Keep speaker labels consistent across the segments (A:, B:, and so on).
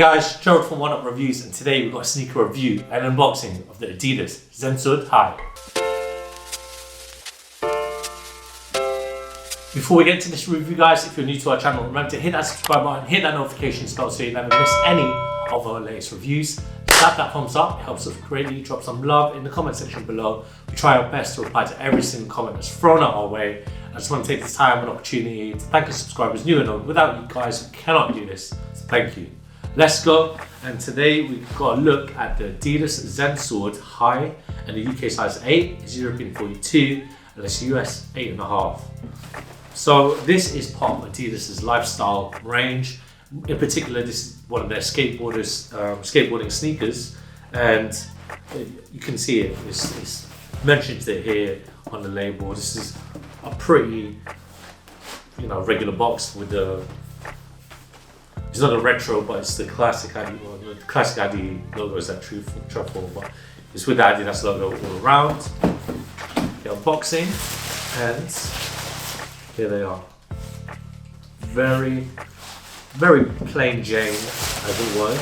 A: Hey guys, Gerald from Oneupreviewz, and today we've got a sneaker review and unboxing of the ADIDAS ZNSORED Hi. Before we get to this review guys, if you're new to our channel, remember to hit that subscribe button, hit that notification bell so you never miss any of our latest reviews. Slap that thumbs up, it helps us greatly. Drop some love in the comment section below. We try our best to reply to every single comment that's thrown out our way. I just want to take this time and opportunity to thank the subscribers new and old. Without you guys, we cannot do this, so thank you. Let's go, and today we've got a look at the ADIDAS ZNSORED Hi, and the UK size 8 is European 42 and it's US 8.5. So this is part of ADIDAS' lifestyle range. In particular, this is one of their skateboarding sneakers, and you can see it. It's mentioned it here on the label. This is a pretty, regular box with the. It's not a retro, but it's the classic the classic Adi logo is that truffle, but it's with the ADIDAS logo all around. The unboxing, and here they are. Very, very plain Jane, as it were.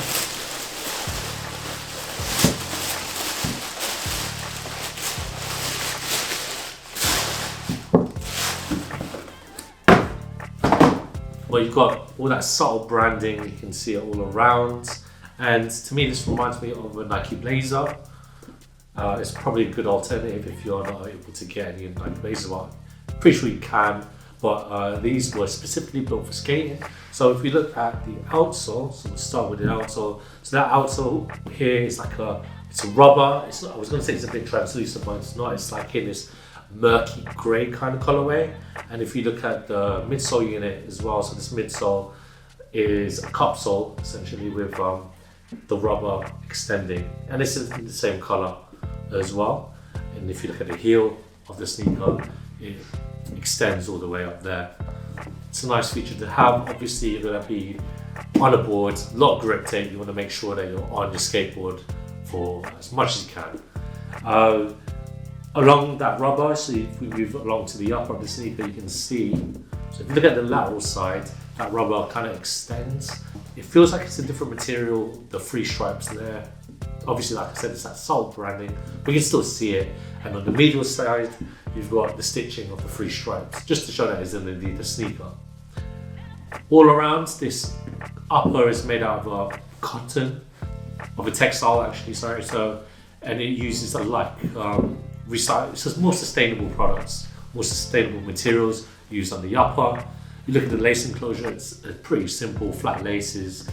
A: Well, you've got all that subtle branding, you can see it all around. And to me, this reminds me of a Nike Blazer. It's probably a good alternative if you're not able to get any Nike Blazer. Well, I'm pretty sure you can, but these were specifically built for skating. So if we look at the outsole, so we'll start with the outsole. So that outsole here is like it's a rubber. It's not, I was going to say it's a bit translucent, but it's not. It's like in this murky grey kind of colorway. And if you look at the midsole unit as well, so this midsole is a cup sole essentially with the rubber extending, and this is in the same color as well. And if you look at the heel of the sneaker, it extends all the way up there. It's a nice feature to have. Obviously you're going to be on a board, a lot of grip tape. You want to make sure that you're on your skateboard for as much as you can. Along that rubber, so if we move along to the upper of the sneaker, you can see, so if you look at the lateral side, that rubber kind of extends. It feels like it's a different material, the free stripes there. Obviously, like I said, it's that subtle branding, but you can still see it. And on the medial side, you've got the stitching of the free stripes, just to show that it's an ADIDAS sneaker. All around, this upper is made out of cotton, of a textile actually, sorry. So, and it uses recycle, so it's more sustainable products, more sustainable materials used on the upper. You look at the lace enclosure, it's pretty simple, flat laces.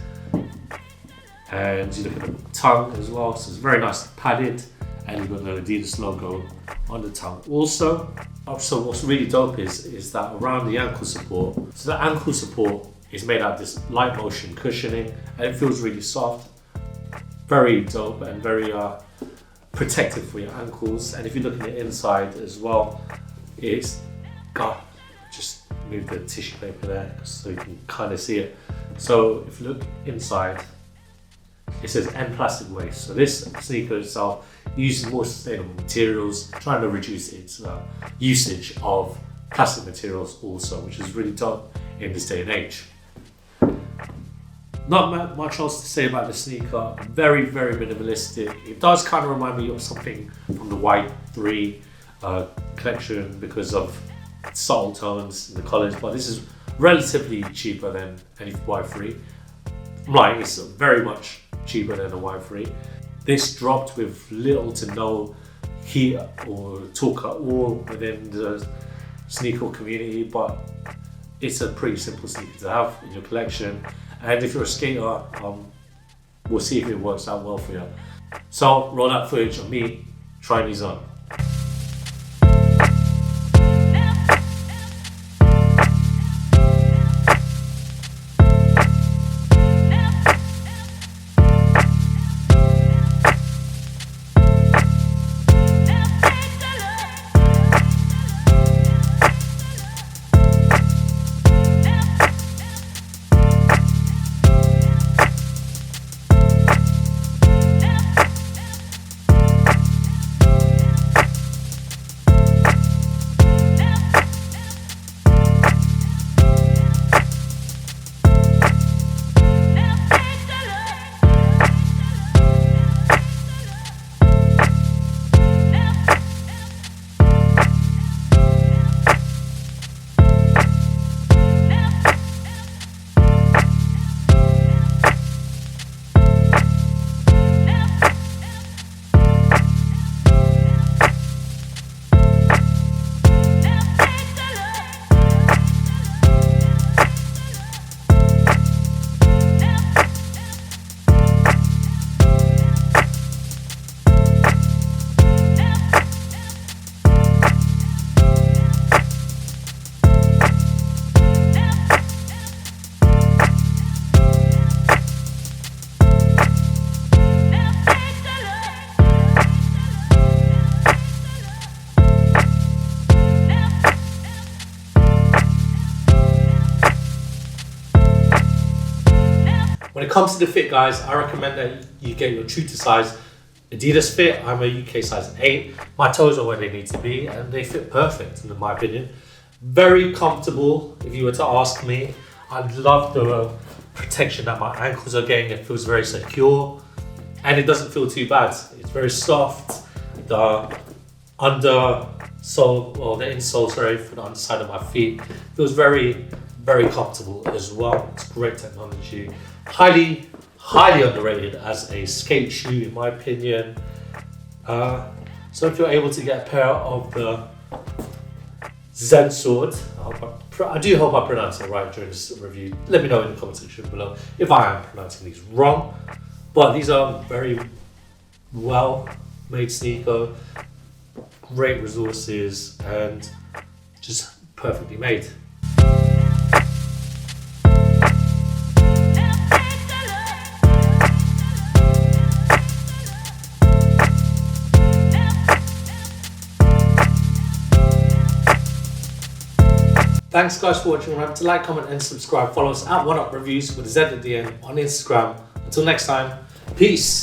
A: And you look at the tongue as well, so it's very nice padded, and you've got the ADIDAS logo on the tongue. Also what's really dope is that around the ankle support, so the ankle support is made out of this light motion cushioning, and it feels really soft, very dope, and very protective for your ankles. And if you look at the inside as well, it's got, just move the tissue paper there so you can kind of see it. So if you look inside, it says end plastic waste. So this sneaker itself uses more sustainable materials, trying to reduce its usage of plastic materials also, which is really dope in this day and age. Not much else to say about the sneaker. Very, very minimalistic. It does kind of remind me of something from the Y3 collection because of subtle tones in the colours, but this is relatively cheaper than any Y3. I'm lying, it's very much cheaper than a Y3. This dropped with little to no heat or talk at all within the sneaker community, but it's a pretty simple sneaker to have in your collection. And if you're a skater, we'll see if it works out well for you. So roll that footage of me trying these on. comes to the fit, guys, I recommend that you get your true to size Adidas fit. I'm a UK size 8. My toes are where they need to be and they fit perfect in my opinion. Very comfortable if you were to ask me. I love the protection that my ankles are getting. It feels very secure and it doesn't feel too bad. It's very soft. The undersole, or the insole, sorry, for the underside of my feet feels very, very comfortable as well. It's great technology. Highly underrated as a skate shoe in my opinion. So if you're able to get a pair of the ZNSORED, I do hope I pronounce it right during this review. Let me know in the comment section below if I am pronouncing these wrong. But these are very well made sneaker, great resources and just perfectly made. Thanks guys for watching. Remember to like, comment and subscribe. Follow us at Oneupreviewz with a Z at the end on Instagram. Until next time, peace.